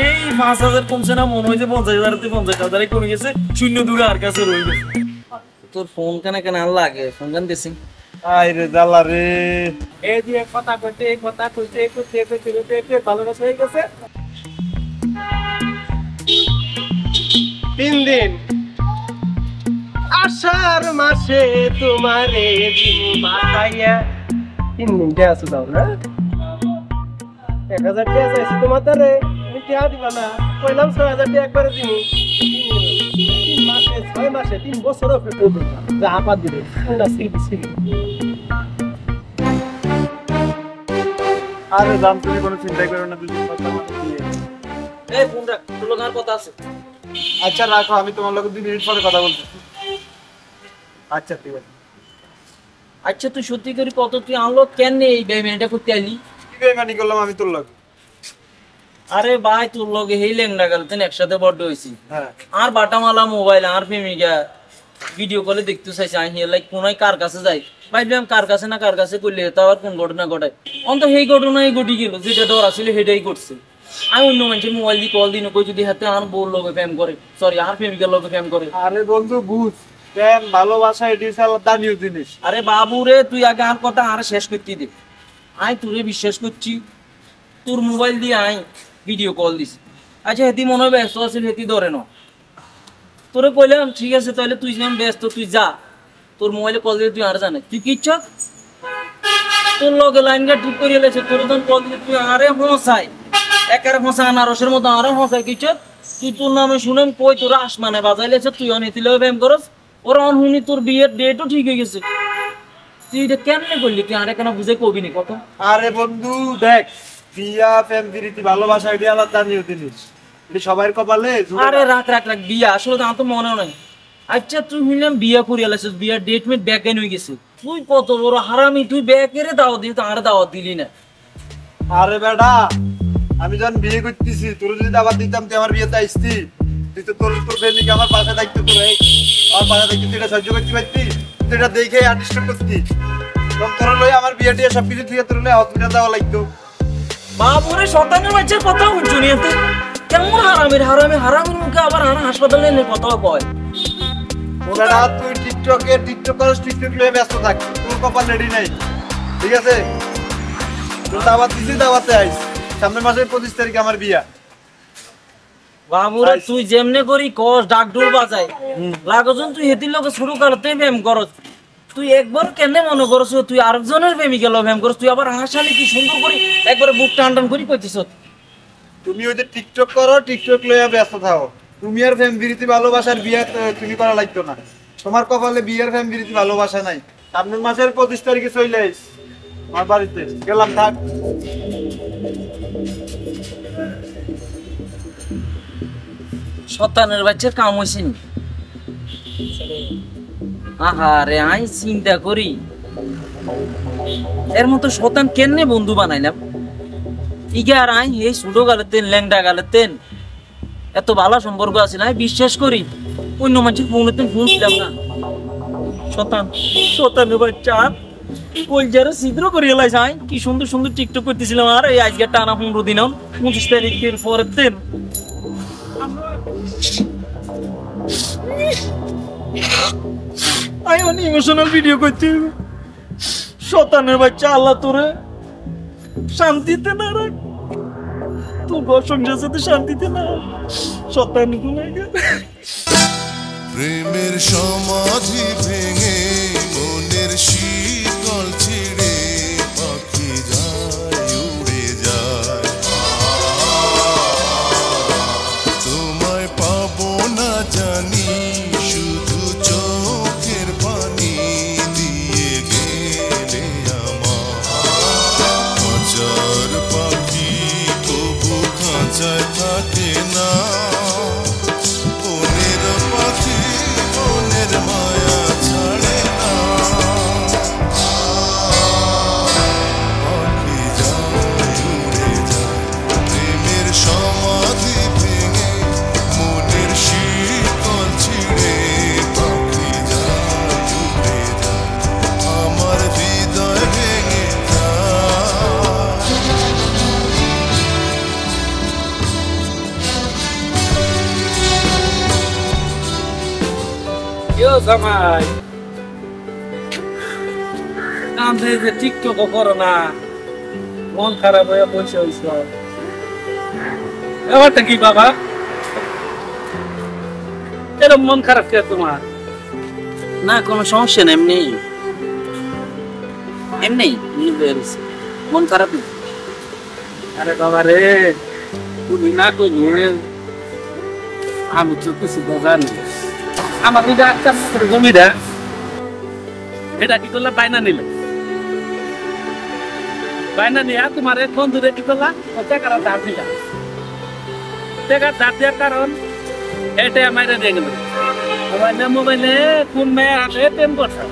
এই 5,000 কমছে না, মনে হয় যে 50,000 থেকে 50,000 কমে গেছে, শূন্য দুগে আর কাছে রয়ে গেছে। তোর ফোন কেন আর লাগে, ফোন কেন দিছিস? আরে জ্বালা রে, এই যে কথা কইতে ভালো কাজ হয়ে গেছে। 3 দিন আষাঢ় মাসে তোমারে দিন বাতাইয়া। 3 দিন কে আছো দাও না? 1000 টাকা চাইছি তোমার তারে, তুমি টিয়া দিবা না? কইলাম 6000 টাকা একবারে দিমু। 3 মাসে 6 মাসে 3 বছর অপেক্ষা করব, যা আপা দিবে না সিবি। আরে দাম তুমি কোনো চিন্তা করো না, দুদিন কথা বলি। এই ফোন রাখ, তোর লগে আর কথা আছে। আচ্ছা রাখো, আমি তোমার লগে 2 মিনিট পরে কথা বলছি। আচ্ছা ঠিক আছে। আচ্ছা তুই সত্যি করে কত, তুই আনলো কেন এই বেইমানিটা করতে আইলি? কি বেইমানি করলাম আমি তোর লগে? আরে ভাই তোর লগে হেই লেংডা গেল তেন একসাথে বড় হইছি। হ্যাঁ আর বাটামালা মোবাইল আর প্রেমিকা ভিডিও কলে দেখতে চাইছি, আমি লাইক কোনায় কার কাছে যাই, ভাবলাম কার কাছে না কার কাছে করলে তো আবার কোন ঘটনা ঘটায়। অন্ত সেই ঘটনাই ঘটি গেল, যেটা ডর আসলে সেটাই করছে। আমি অন্য মানুষের মোবাইল দিয়ে কল দিন কই যদি হাতে আর বউর লগে প্রেম করে, সরি আর প্রেমিকার লগে প্রেম করে। আরে বন্ধু বুঝ, প্রেম ভালোবাসা এটি হলো দামিও জিনিস। আরে বাবু রে, তুই আগে আর কথা আর শেষ করতে দে। আই তোরে বিশ্বাস করছি, তোর মোবাইল দিয়ে আই ভিডিও কল দিছি। আচ্ছা হেতি মনে হয় ব্যস্ত আছিল, হেতি ধরে না। তোরে কইলাম ঠিক আছে তাহলে তুই যেমন ব্যস্ত তুই যা, তোর মোবাইলে কল দিলে তুই আর জানে তুই কি ইচ্ছা, তোর লগে লাইন গা ঠিক করে এলেছে, তোর যখন কল দিলে তুই আরে হসাই একেবারে হসা আনারসের মতো আরে হসাই কি ইচ্ছা। তুই তোর নামে শুনেন কই তোরা আসমানে বাজাইলেছে, তুই অনেতিলে ব্যায়াম করস, ওরা অনহুনি তোর বিয়ের ডেটও ঠিক হয়ে গেছে। তুই এটা কেমনে করলি, তুই আরে কেন বুঝে কবি নি কত? আরে বন্ধু দেখ, বিয়া প্রেম প্রীতি ভালোবাসা এটি আলাদা দামিও জিনিস, এটি সবার কপালে। আরে রাখ রাখ রাখ, বিয়া আসলে তো আমার তো মনে নাই। আচ্ছা তুই শুনলাম বিয়া করে এলাছিস, বিয়ার ডেট মেট ব্যাক হয়ে গেছে, তুই কত বড় হারামি, তুই ব্যাকেরে দাওয়াত দিলি তো আর দাওয়াত দিলি না। আরে বেটা, আমি যখন বিয়ে করতেছি তোর যদি দাওয়াত দিতাম তুই আমার বিয়েতে আসতি, তুই তো তোর তোর প্রেমিকা আমার পাশে থাকতো, তোর এই আমার পাশে থাকতো, তুই এটা সহ্য করতে পারতি, তুই এটা দেখে আর্টিস্ট করতি, তখন তোর লই আমার বিয়ে টিয়ে সবকিছু থেকে তোর লই হসপিটাল যাওয়া লাগতো। বাবুরে শতানের বাচ্চার কথা শুনি এতে কেমন হারামির হারামি, হারামির মুখে আবার আর হাসপাতালে এনে কথা কয়। ওরা তুই টিকটক করস, টিকটক লয়ে ব্যস্ত থাক, তোর কপাল রেডি নাই, ঠিক আছে? তোর দাওয়াত দিছি, দাওয়াতে আইস, সামনের মাসের 25 তারিখে আমার বিয়া। বাবুরে তুই যেমনে করি কস ডাক ডোল বাজায় লাগজন, তুই হেতির লোকে শুরু করতে প্রেম করস, তুই একবার কেনে মনে করছ তুই আরেকজনের প্রেমিকা লভ প্রেম করস, তুই আবার হাসালি কি সুন্দর করি একবারে বুক টান টান করি কইতিস। তুমি ওই যে টিকটক করো, টিকটক লইয়া ব্যস্ত থাকো, তুমি আর ফ্যাম বিরীতি ভালোবাসার বিয়া তুমি করা লাগতো না, তোমার কপালে বিয়ের ফ্যাম বিরীতি ভালোবাসা নাই। সামনের মাসের 25 তারিখে চলে আইস আমার বাড়িতে, গেলাম, থাক। শতানের বাচ্চার কাম হয়েছে নি? আহারে আই চিন্তা করি এর মতো শতান কেনে বন্ধু বানাইলাম। ইগে আর আই এই ছোট গালেতেন ল্যাংডা গালেতেন এত ভালো সম্পর্ক আছে না, বিশ্বাস করি অন্য মানুষের ফোনেতেন ফোন দিলাম না। শতানের বাচ্চা ওই যারা ছিদ্র করিয়ে লাইছে, আই কি সুন্দর সুন্দর টিকটক করতেছিলাম, আর এই আজকে টানা 15 দিন 25 তারিখের পরের দিন আই অনেক ইমোশনাল ভিডিও করছি। শতানের বাচ্চা আল্লাহ তোরে শান্তিতে না রাখ, তোর ঘর সংসার সাথে শান্তিতে না। শতান প্রেমের সমাধি ভেঙে মনের শীতল ছিড়ে পাখি যায় উড়ে যায়, তোমায় পাবো না জানি শুধু চোখের পানি দিয়ে গেলে আমার। হাজার পাখি তবু খাঁচায় থাকে না, মনের পাখি মনের মায়া ছাড়ে না। পাখি যায় উড়ে যায়, প্রেমের সমাধি ভেঙে মনের শীতল ছিড়ে পাখি যায় উড়ে যায়, আমার হৃদয় ভেঙে যায়। জামাই কান্দে যে টিকটক করো না, মন খারাপ হয়ে বসে হইছ। ব্যাপারটা কি বাবা, এরকম মন খারাপ কে তোমার? না কোনো সমস্যা নেই, এমনি এমনি মন খারাপ নেই। আরে বাবা রে, তুমি না কইলে আমি তো কিছু জানি। আমার দুইটা একটা জমিটা এটা কি করলা, বাইনা নিল। বাইনা নিয়ে তোমার এক বন্ধুরে কি করলা, টাকার ধার দিলা। টাকার ধার দেওয়ার কারণ এটা মাইরা দিয়ে গেল। মোবাইলে কোন মেয়ে হাতে প্রেম করছে,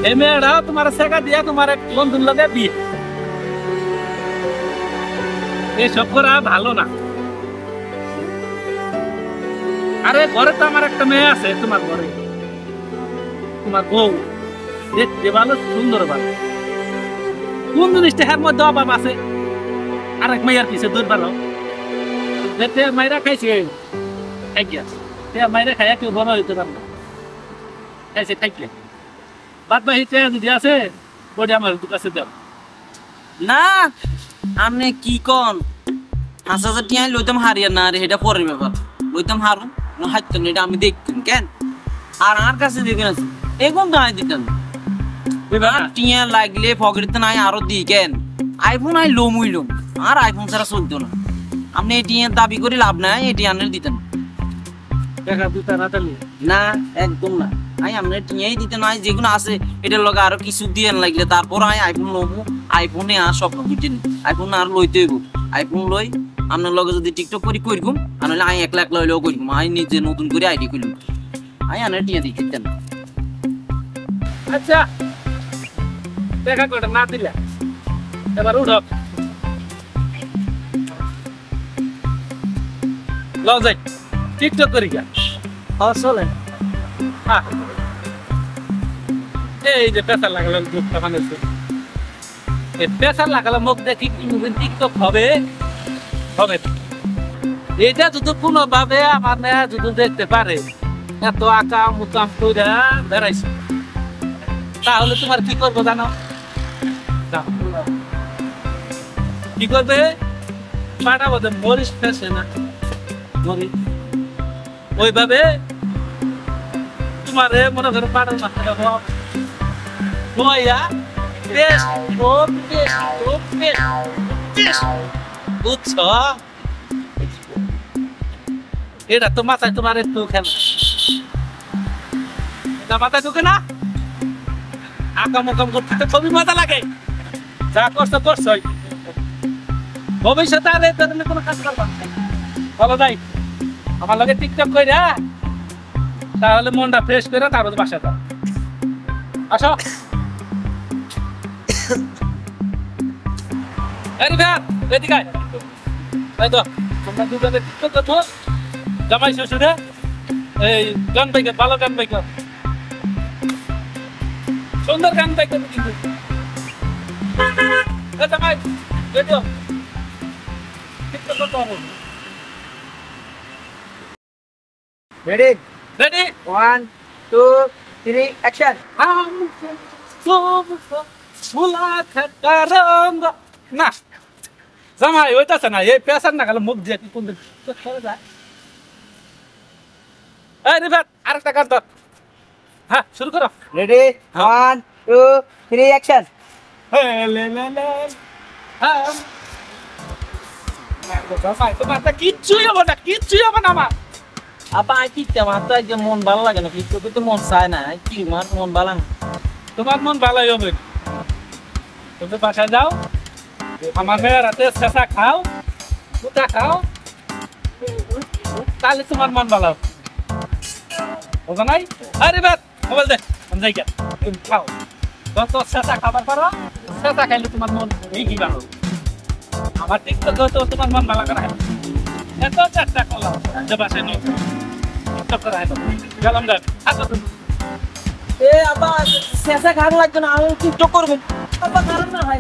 এই মেয়েরাও তোমার টাকা দিয়া তোমার এক বন্ধুর লগে বিয়ে। এসব করা ভালো না। আরে ঘরে তো আমার একটা মেয়ে আছে, তোমার ঘরে তোমার বউ দেখতে ভালো, সুন্দর ভালো। কোন জিনিসটা এর মধ্যে অভাব আছে? আরেক মেয়ের পিছিয়ে দৌড় ভালো যেতে মাইরা খাইছে, মাইরা খাইয়া কেউ বড় হইতে পারলো, খাইছে খাইলে বাদ বাহি যদি আছে ওটা আমার কাছে দেব না। আপনি কি কন 5,000 টিয়া লইতাম হারিয়া না রে, এটা পরের ব্যাপার। লইতাম হারু না হাইতাম না, এটা আমি দেখতাম কেন। আর আমার কাছে দেখেন আছে এগুন তো আই দিতাম টিয়া লাগলে পকেটে নাই আরো দিই কেন। আইফোন আই লোম হইলুম, আর আইফোন ছাড়া চলতো না। আপনি এটিএম দাবি করে লাভ নাই, এটিএম দিতেন টাকা দিতে না তাহলে না, একদম না। আই আপনার টিয়াই দিতে নাই, যেগুলো আছে এটার লগে আরো কিছু দিয়ে লাগলে তারপর আই আইফোন লবো। আইফোনে আর স্বপ্ন বুঝছেন, আইফোন আর লইতে হইব। আইফোন লই আপনার লগে যদি টিকটক করি করগুম, আর নাহলে আই 1 লাখ লইলেও করগুম। আই নিজে নতুন করে আইডি করলাম, আই আনার টিয়া দিতেন। আচ্ছা টাকা কটা না দিলে এবার উঠো, লও যাই টিকটক করি গা। চলেন। এই যে পেশা লাগালাম মুখটা বানাইছে, এই পেশা লাগালাম মুখ দেখি টিকটক হবে হবে। এটা যদি কোনো ভাবে আমার মেয়ে যদি দেখতে পারে এত আঁকা মুকাম করে বেড়াইছে, তাহলে তোমার কি করবো জানো? কি করবে? পাঠাবো মরিচ ফেসে না, মরিচ ওইভাবে তোমার মনে করো পাঠার মাথাটা বুঝছ? এটা তো মাথায় তোমার একটু খেলা, এটা মাথায় ঢুকে না। আকাম উকাম করতে খুবই মজা লাগে। যা করছো করছোই, ভবিষ্যতে আর এই ধরনের কোনো কাজ করবা না। বলো যাই আমার লগে টিকটক কইরা, তাহলে মনটা ফ্রেশ করে তারপর বাসা যাও। আসো এদিকে আয়। এই তো তোমরা দুজনে টিকটক করছো, জামাই শ্বশুরে এই গান বাইকে ভালো গান বাইকে, সুন্দর গান বাইকে কিন্তু জামাই রেডিও টিকটক করতে হবে। Ready ready 1 2 3 action. না জামাই ওইটাছে না, এই পেশার না গেলে মুখ দিয়ে কোন দিন যায়। এই রিফাত আরেকটা গান তো, হ্যাঁ শুরু করো। Ready 1 2 3 action. তোমার কিচ্ছুই হবে না, কিচ্ছুই হবে না আমার। আপা আই কিতে আমার তো একদম মন ভালো লাগে না, টিকটক করতে মন চায় না। আই কি মার মন ভালো না। তোমার মন ভালোই হবে, তুমি বাসায় যাও, আমার মেয়ের হাতে শেষা খাও, কুটা খাও, তাহলে তোমার মন ভালো হবে। বুঝো নাই? আরে বাদ মোবাইল দে, আমি যাই গেল, তুমি খাও। যত শেষা খাবার পারো, শেষা খাইলে তোমার মন ঠিকই ভালো। আমার টিকটক তো তোমার মন ভালো করা এত চেষ্টা করলাম যে বাসায় নয় টিকটক করা গেলাম দেখ। আচ্ছা এ আপা শেষে খারাপ লাগবে না, আমি টিকটক করবো। আপা খারাপ না ভাই।